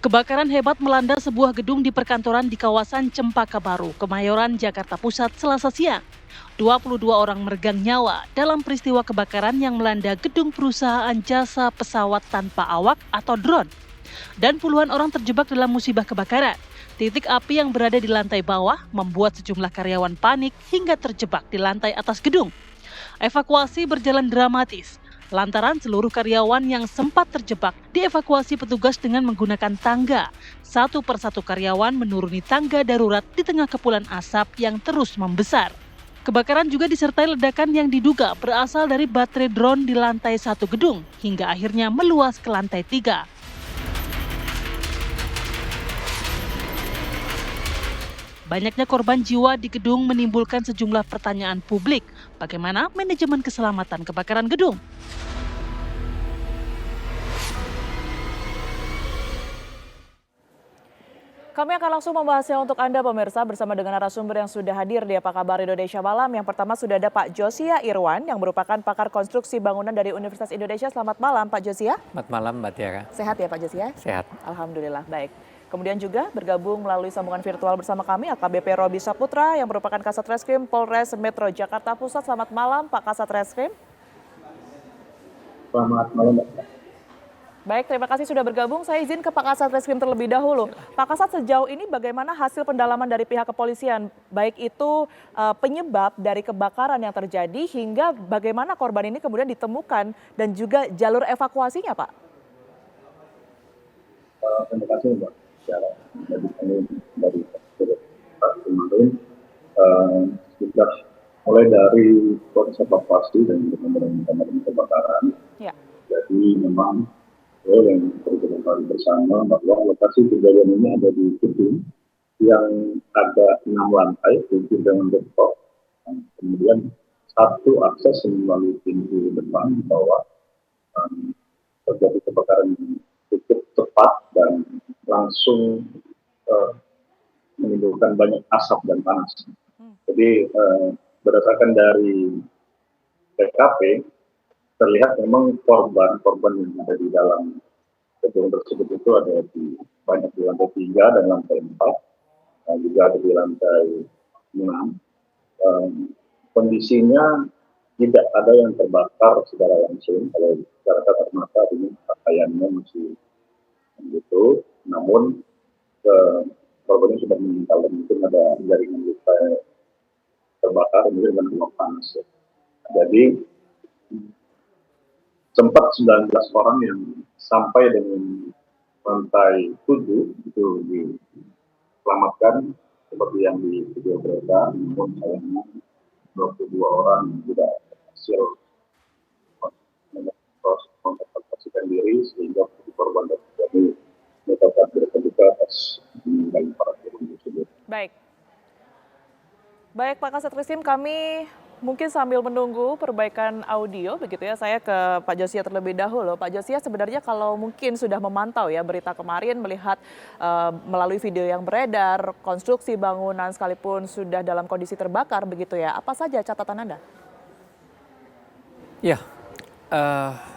Kebakaran hebat melanda sebuah gedung di perkantoran di kawasan Cempaka Baru, Kemayoran, Jakarta Pusat, Selasa siang. 22 orang meregang nyawa dalam peristiwa kebakaran yang melanda gedung perusahaan jasa pesawat tanpa awak atau drone. Dan puluhan orang terjebak dalam musibah kebakaran. Titik api yang berada di lantai bawah membuat sejumlah karyawan panik hingga terjebak di lantai atas gedung. Evakuasi berjalan dramatis, lantaran seluruh karyawan yang sempat terjebak dievakuasi petugas dengan menggunakan tangga. Satu persatu karyawan menuruni tangga darurat di tengah kepulan asap yang terus membesar. Kebakaran juga disertai ledakan yang diduga berasal dari baterai drone di lantai 1 gedung, hingga akhirnya meluas ke lantai 3. Banyaknya korban jiwa di gedung menimbulkan sejumlah pertanyaan publik. Bagaimana manajemen keselamatan kebakaran gedung? Kami akan langsung membahasnya untuk Anda pemirsa bersama dengan narasumber yang sudah hadir di Apa Kabar Indonesia Malam. Yang pertama sudah ada Pak Josia Irwan yang merupakan pakar konstruksi bangunan dari Universitas Indonesia. Selamat malam Pak Josia. Selamat malam Mbak Tiara. Sehat ya Pak Josia? Sehat. Alhamdulillah baik. Kemudian juga bergabung melalui sambungan virtual bersama kami AKBP Robi Saputra yang merupakan Kasat Reskrim Polres Metro Jakarta Pusat. Selamat malam Pak Kasat Reskrim. Selamat malam Mbak. Baik, terima kasih sudah bergabung. Saya izin ke Pak Kasat Reskrim terlebih dahulu. Pak Kasat, sejauh ini bagaimana hasil pendalaman dari pihak kepolisian? Baik itu penyebab dari kebakaran yang terjadi hingga bagaimana korban ini kemudian ditemukan dan juga jalur evakuasinya, Pak? Terima kasih Mbak. Jadi kami dari kemarin sudah mulai dari proses evakuasi dan pemadam kebakaran. Ya. Jadi memang yang terjadi bersama bahwa lokasi kejadian ini ada di gedung yang ada 6 lantai, pintu dengan rooftop. Kemudian satu akses melalui pintu depan bahwa terjadi kebakaran yang cukup cepat dan langsung menimbulkan banyak asap dan panas. Jadi berdasarkan dari TKP terlihat memang korban yang ada di dalam gedung tersebut itu ada banyak di lantai 3 dan lantai 4, dan juga ada di lantai 6. Kondisinya tidak ada yang terbakar secara langsung, kalau secara kasat mata ini pakaiannya masih begitu, namun korbannya sudah meninggal dan mungkin ada jaringan luka terbakar mungkin dengan uap panas. Jadi sempat 19 orang yang sampai dengan lantai 7 itu diselamatkan seperti yang di video beredar, namun sayangnya 22 orang tidak berhasil mengevakuasikan diri sehingga korban terjadi menyebabkan berduka atas meninggalnya para korban tersebut. Baik Pak Kasat Reskrim, kami mungkin sambil menunggu perbaikan audio begitu ya, saya ke Pak Josia terlebih dahulu. Pak Josia, sebenarnya kalau mungkin sudah memantau ya berita kemarin, melihat melalui video yang beredar, konstruksi bangunan sekalipun sudah dalam kondisi terbakar begitu ya, apa saja catatan Anda? Ya,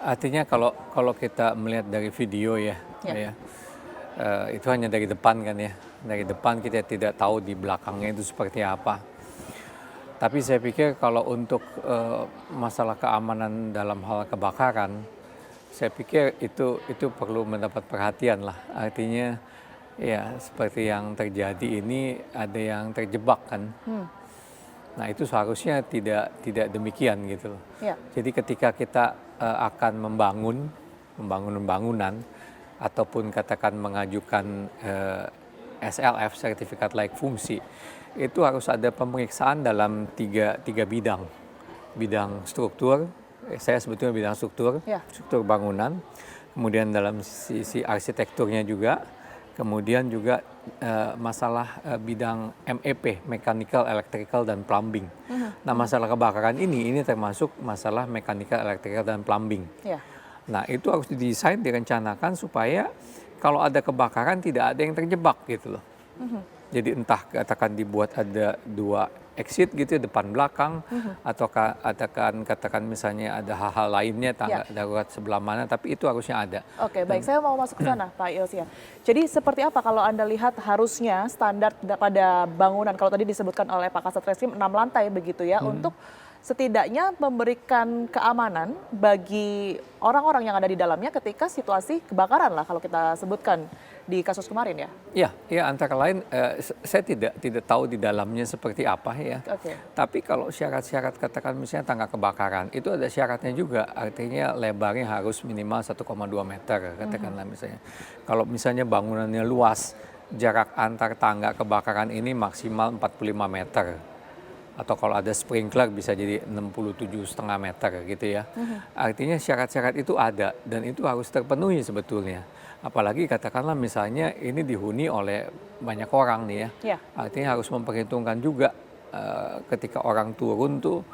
artinya kalau kita melihat dari video ya. Itu hanya dari depan kan ya. Dari depan kita tidak tahu di belakangnya itu seperti apa. Tapi saya pikir kalau untuk masalah keamanan dalam hal kebakaran, saya pikir itu perlu mendapat perhatian lah. Artinya ya seperti yang terjadi ini ada yang terjebak kan. Nah itu seharusnya tidak demikian gitu loh. Ya. Jadi ketika kita akan membangun bangunan ataupun katakan mengajukan SLF, sertifikat layak fungsi, itu harus ada pemeriksaan dalam tiga bidang struktur. Saya sebetulnya bidang struktur, struktur bangunan, kemudian dalam sisi arsitekturnya juga, kemudian juga masalah bidang MEP, mechanical, electrical, dan plumbing. Nah masalah kebakaran ini termasuk masalah mechanical, electrical, dan plumbing. Nah itu harus didesain, direncanakan supaya kalau ada kebakaran tidak ada yang terjebak gitu loh. Jadi entah katakan dibuat ada 2 exit gitu ya, depan belakang, atau katakan misalnya ada hal-hal lainnya tangga darurat sebelah mana, tapi itu harusnya ada. Oke, baik. Saya mau masuk ke sana, Pak Yosia. Jadi seperti apa kalau Anda lihat harusnya standar pada bangunan, kalau tadi disebutkan oleh Pak Kasat Reskrim 6 lantai begitu ya, untuk setidaknya memberikan keamanan bagi orang-orang yang ada di dalamnya ketika situasi kebakaran lah kalau kita sebutkan di kasus kemarin ya? Ya antara lain saya tidak tahu di dalamnya seperti apa ya. Oke. Tapi kalau syarat-syarat katakan misalnya tangga kebakaran itu ada syaratnya juga, artinya lebarnya harus minimal 1,2 meter katakanlah misalnya. Kalau misalnya bangunannya luas, jarak antar tangga kebakaran ini maksimal 45 meter. Atau kalau ada sprinkler bisa jadi 67,5 meter gitu ya. Artinya syarat-syarat itu ada dan itu harus terpenuhi sebetulnya. Apalagi katakanlah misalnya ini dihuni oleh banyak orang nih ya. Artinya harus memperhitungkan juga ketika orang turun tuh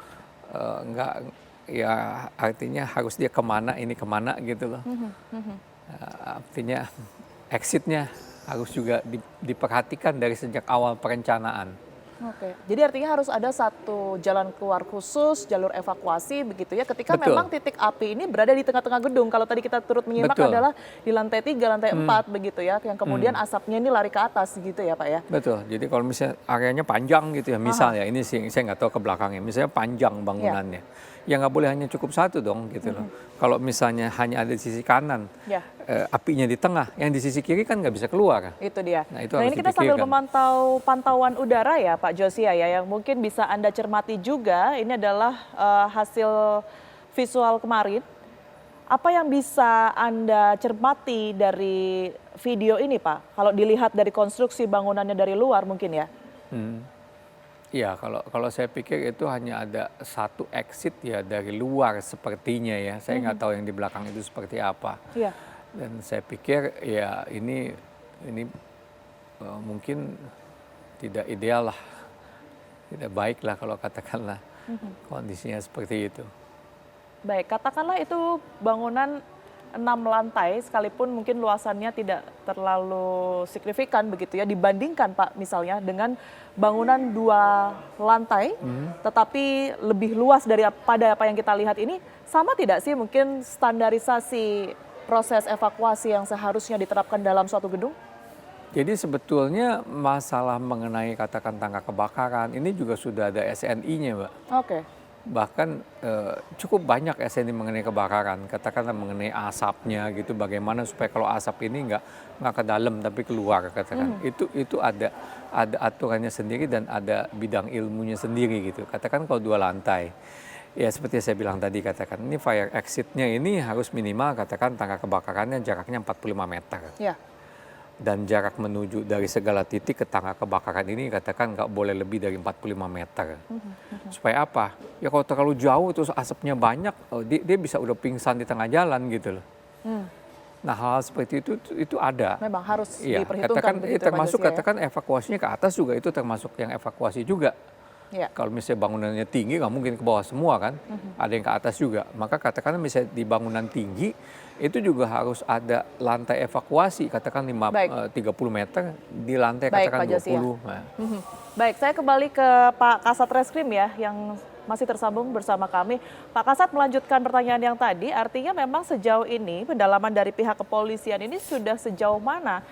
enggak ya, artinya harus dia kemana ini kemana gitu loh. Artinya exitnya harus juga diperhatikan dari sejak awal perencanaan. Oke, jadi artinya harus ada satu jalan keluar khusus, jalur evakuasi begitu ya, ketika Betul. memang titik api ini berada di tengah-tengah gedung. Kalau tadi kita turut menyimak Betul. adalah di lantai 3, lantai 4 begitu ya, yang kemudian asapnya ini lari ke atas gitu ya Pak ya? Betul, jadi kalau misalnya areanya panjang gitu ya, misalnya ini sih saya nggak tahu ke belakangnya, misalnya panjang bangunannya, ya nggak boleh hanya cukup satu dong gitu loh. Kalau misalnya hanya ada di sisi kanan, apinya di tengah, yang di sisi kiri kan nggak bisa keluar. Itu dia. Nah, itu Nah harus ini kita sambil dipikirkan. memantau pantauan udara ya Pak Josia ya, yang mungkin bisa Anda cermati juga, ini adalah hasil visual kemarin. Apa yang bisa Anda cermati dari video ini Pak? Kalau dilihat dari konstruksi bangunannya dari luar mungkin ya? Iya, kalau saya pikir itu hanya ada satu exit ya dari luar sepertinya ya. Saya nggak tahu yang di belakang itu seperti apa. Iya. Dan saya pikir ya ini mungkin tidak ideal lah, tidak baik lah kalau katakanlah kondisinya seperti itu. Baik, katakanlah itu bangunan 6 lantai sekalipun mungkin luasannya tidak terlalu signifikan begitu ya dibandingkan Pak misalnya dengan bangunan 2 lantai tetapi lebih luas daripada apa yang kita lihat ini, sama tidak sih mungkin standarisasi proses evakuasi yang seharusnya diterapkan dalam suatu gedung? Jadi sebetulnya masalah mengenai katakan tangga kebakaran ini juga sudah ada SNI-nya, Mbak. Oke. Bahkan cukup banyak SNI mengenai kebakaran, katakanlah mengenai asapnya gitu, bagaimana supaya kalau asap ini nggak ke dalam tapi keluar katakan. Itu ada aturannya sendiri dan ada bidang ilmunya sendiri gitu. Katakan kalau 2 lantai. Ya seperti saya bilang tadi, katakan ini fire exit-nya ini harus minimal katakan tangga kebakarannya jaraknya 45 meter. Ya. Dan jarak menuju dari segala titik ke tangga kebakaran ini katakan nggak boleh lebih dari 45 meter. Supaya apa? Ya kalau terlalu jauh terus asapnya banyak, dia bisa udah pingsan di tengah jalan gitu loh. Nah hal seperti itu ada. Memang harus Iya, diperhitungkan katakan begitu termasuk Pak Josia ya? katakan evakuasinya ke atas juga itu termasuk yang evakuasi juga. Ya. Kalau misalnya bangunannya tinggi nggak mungkin ke bawah semua kan, ada yang ke atas juga. Maka katakan misalnya di bangunan tinggi itu juga harus ada lantai evakuasi, katakan 30 meter di lantai Baik, katakan Pak Josia. 20. Nah. Baik, saya kembali ke Pak Kasat Reskrim ya yang masih tersambung bersama kami. Pak Kasat melanjutkan pertanyaan yang tadi, artinya memang sejauh ini pendalaman dari pihak kepolisian ini sudah sejauh mana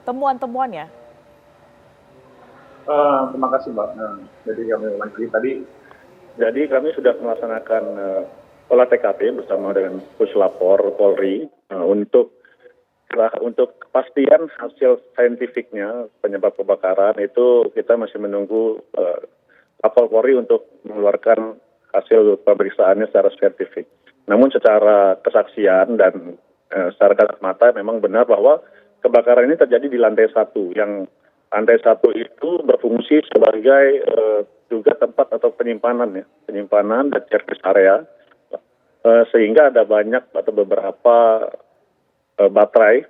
temuan-temuannya? Terima kasih Mbak. Jadi kami lagi tadi, jadi kami sudah melaksanakan olah TKP bersama dengan Puslapor Polri untuk kepastian hasil saintifiknya penyebab kebakaran itu kita masih menunggu Kapol Polri untuk mengeluarkan hasil pemeriksaannya secara saintifik. Namun secara kesaksian dan secara kasat mata memang benar bahwa kebakaran ini terjadi di lantai 1 yang lantai 1 itu berfungsi sebagai juga tempat atau penyimpanan dan service area, sehingga ada banyak atau beberapa baterai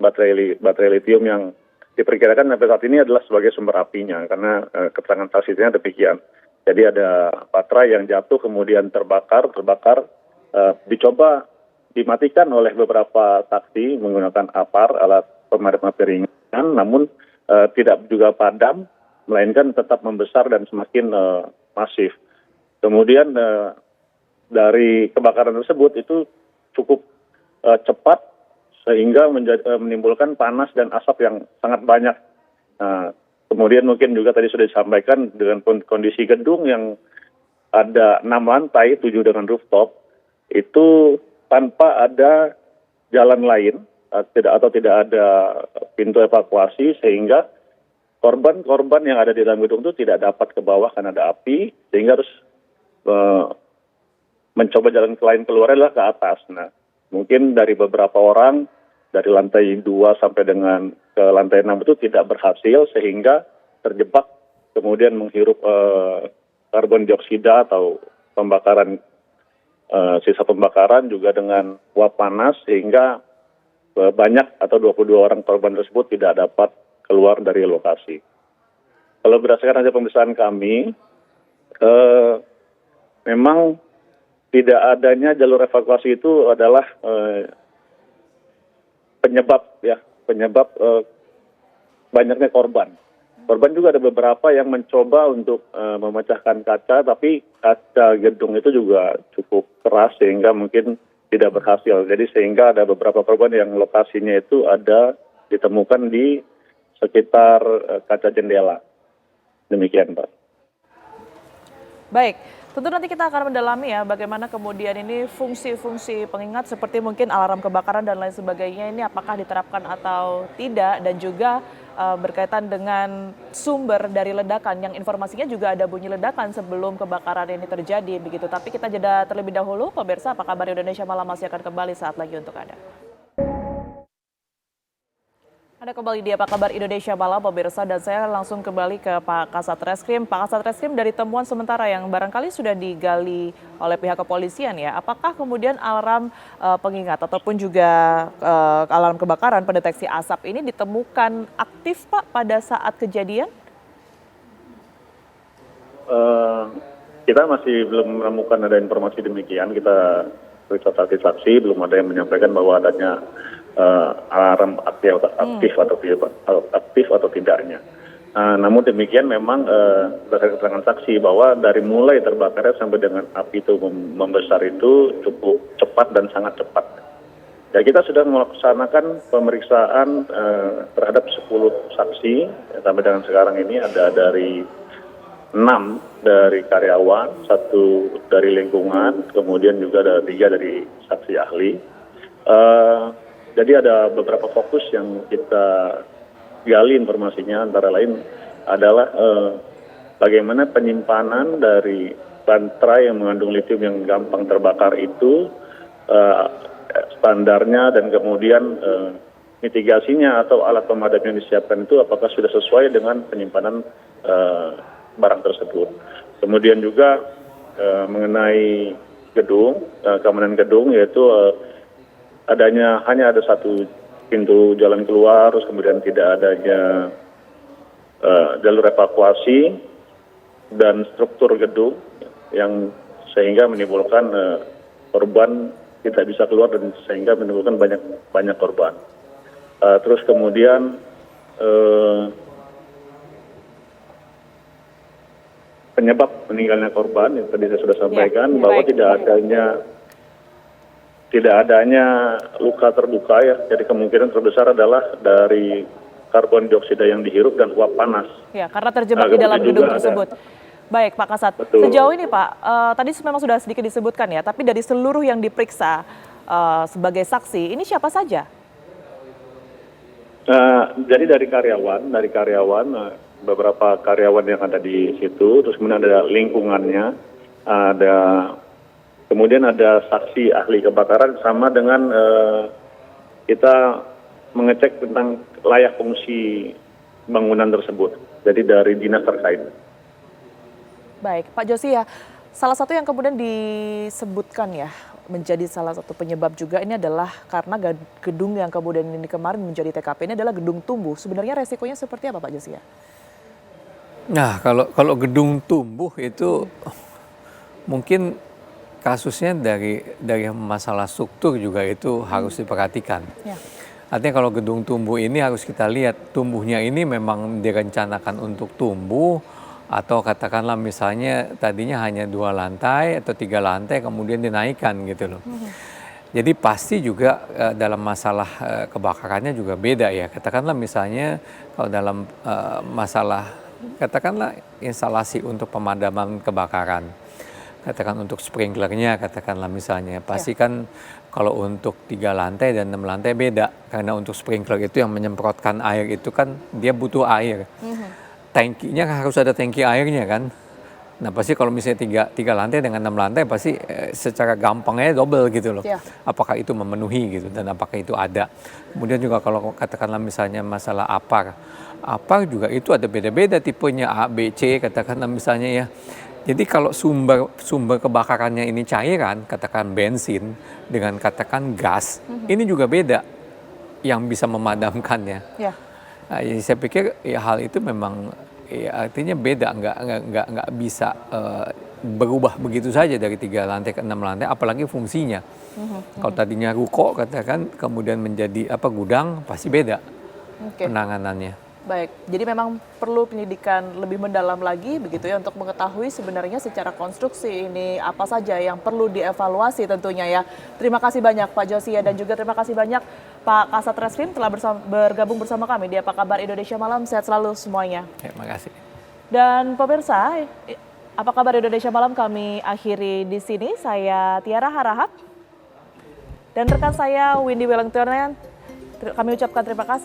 litium yang diperkirakan sampai saat ini adalah sebagai sumber apinya karena keterangan saksinya demikian. Jadi ada baterai yang jatuh kemudian terbakar, dicoba dimatikan oleh beberapa saksi menggunakan APAR, alat pemadam api ringan, namun tidak juga padam, melainkan tetap membesar dan semakin masif. Kemudian dari kebakaran tersebut itu cukup cepat sehingga menimbulkan panas dan asap yang sangat banyak. Kemudian mungkin juga tadi sudah disampaikan dengan kondisi gedung yang ada 6 lantai, 7 dengan rooftop, itu tanpa ada jalan lain tidak ada pintu evakuasi, sehingga korban-korban yang ada di dalam gedung itu tidak dapat ke bawah karena ada api, sehingga harus mencoba jalan lain keluar adalah ke atas. Nah, mungkin dari beberapa orang dari lantai 2 sampai dengan ke lantai 6 itu tidak berhasil, sehingga terjebak kemudian menghirup karbon dioksida atau pembakaran, sisa pembakaran juga dengan uap panas, sehingga banyak atau 22 orang korban tersebut tidak dapat keluar dari lokasi. Kalau berdasarkan hasil pemeriksaan kami, memang tidak adanya jalur evakuasi itu adalah penyebab banyaknya korban. Korban juga ada beberapa yang mencoba untuk memecahkan kaca, tapi kaca gedung itu juga cukup keras sehingga mungkin tidak berhasil. Jadi sehingga ada beberapa korban yang lokasinya itu ditemukan di sekitar kaca jendela. Demikian, Pak. Baik, tentu nanti kita akan mendalami ya bagaimana kemudian ini fungsi-fungsi pengingat seperti mungkin alarm kebakaran dan lain sebagainya ini apakah diterapkan atau tidak, dan juga berkaitan dengan sumber dari ledakan yang informasinya juga ada bunyi ledakan sebelum kebakaran ini terjadi begitu. Tapi kita jeda terlebih dahulu, pemirsa. Apa kabar Indonesia Malam masih akan kembali saat lagi untuk Anda. Ada kembali di Apa Kabar Indonesia Malam, pemirsa, dan saya langsung kembali ke Pak Kasat Reskrim. Pak Kasat Reskrim, dari temuan sementara yang barangkali sudah digali oleh pihak kepolisian ya, apakah kemudian alarm pengingat ataupun juga alarm kebakaran pendeteksi asap ini ditemukan aktif, Pak, pada saat kejadian? Kita masih belum menemukan ada informasi demikian. Kita periksa saksi-saksi, belum ada yang menyampaikan bahwa adanya alarm aktif atau tidaknya. Namun demikian memang berdasarkan keterangan saksi bahwa dari mulai terbakarnya sampai dengan api itu membesar itu cukup cepat dan sangat cepat. Ya, kita sudah melaksanakan pemeriksaan terhadap 10 saksi. Sampai dengan sekarang ini ada dari 6 dari karyawan, 1 dari lingkungan, kemudian juga ada 3 dari saksi ahli. Jadi ada beberapa fokus yang kita gali informasinya, antara lain adalah bagaimana penyimpanan dari baterai yang mengandung litium yang gampang terbakar itu, standarnya, dan kemudian mitigasinya atau alat pemadam yang disiapkan itu apakah sudah sesuai dengan penyimpanan barang tersebut. Kemudian juga mengenai gedung, keamanan gedung, yaitu hanya ada 1 pintu jalan keluar, terus kemudian tidak adanya jalur evakuasi dan struktur gedung yang sehingga menimbulkan korban tidak bisa keluar dan sehingga menimbulkan banyak korban. Terus kemudian penyebab meninggalnya korban yang tadi saya sudah sampaikan, bahwa tidak adanya luka terbuka ya. Jadi kemungkinan terbesar adalah dari karbon dioksida yang dihirup dan uap panas. Ya, karena terjebak di dalam gedung tersebut. Baik, Pak Kasat. Betul. Sejauh ini, Pak, tadi memang sudah sedikit disebutkan ya, tapi dari seluruh yang diperiksa sebagai saksi, ini siapa saja? Jadi dari karyawan, beberapa karyawan yang ada di situ, terus kemudian ada lingkungannya, kemudian ada saksi ahli kebakaran, sama dengan kita mengecek tentang layak fungsi bangunan tersebut. Jadi dari dinas terkait. Baik, Pak Josia, salah satu yang kemudian disebutkan ya menjadi salah satu penyebab juga ini adalah karena gedung yang kemudian ini kemarin menjadi TKP ini adalah gedung tumbuh. Sebenarnya resikonya seperti apa, Pak Josia? Nah, kalau gedung tumbuh itu mungkin kasusnya dari masalah struktur juga itu harus diperhatikan. Ya. Artinya kalau gedung tumbuh ini harus kita lihat tumbuhnya ini memang direncanakan untuk tumbuh atau katakanlah misalnya tadinya hanya 2 lantai atau 3 lantai kemudian dinaikkan gitu loh. Jadi pasti juga dalam masalah kebakarannya juga beda ya. Katakanlah misalnya kalau dalam masalah katakanlah instalasi untuk pemadaman kebakaran. Katakan untuk sprinklernya, katakanlah misalnya, pasti kan kalau untuk 3 lantai dan 6 lantai beda. Karena untuk sprinkler itu yang menyemprotkan air itu kan dia butuh air. Tangkinya harus ada tangki airnya kan. Nah pasti kalau misalnya 3 lantai dengan 6 lantai pasti secara gampangnya double gitu loh. Apakah itu memenuhi gitu dan apakah itu ada. Kemudian juga kalau katakanlah misalnya masalah APAR. APAR juga itu ada beda-beda tipenya A, B, C katakanlah misalnya ya. Jadi kalau sumber kebakarannya ini cairan, katakan bensin, dengan katakan gas, ini juga beda yang bisa memadamkannya. Nah, jadi saya pikir ya, hal itu memang ya, artinya beda, nggak bisa berubah begitu saja dari 3 lantai ke 6 lantai, apalagi fungsinya. Kalau tadinya ruko, katakan kemudian menjadi gudang, pasti beda penanganannya. Baik, jadi memang perlu penyidikan lebih mendalam lagi begitu ya untuk mengetahui sebenarnya secara konstruksi ini apa saja yang perlu dievaluasi tentunya ya. Terima kasih banyak Pak Josia dan juga terima kasih banyak Pak Kasat Reskrim telah bergabung bersama kami di Apa Kabar Indonesia Malam. Sehat selalu semuanya. Terima kasih. Dan pemirsa, Apa Kabar Indonesia Malam kami akhiri di sini. Saya Tiara Harahap dan rekan saya Windy Wellington. Kami ucapkan terima kasih.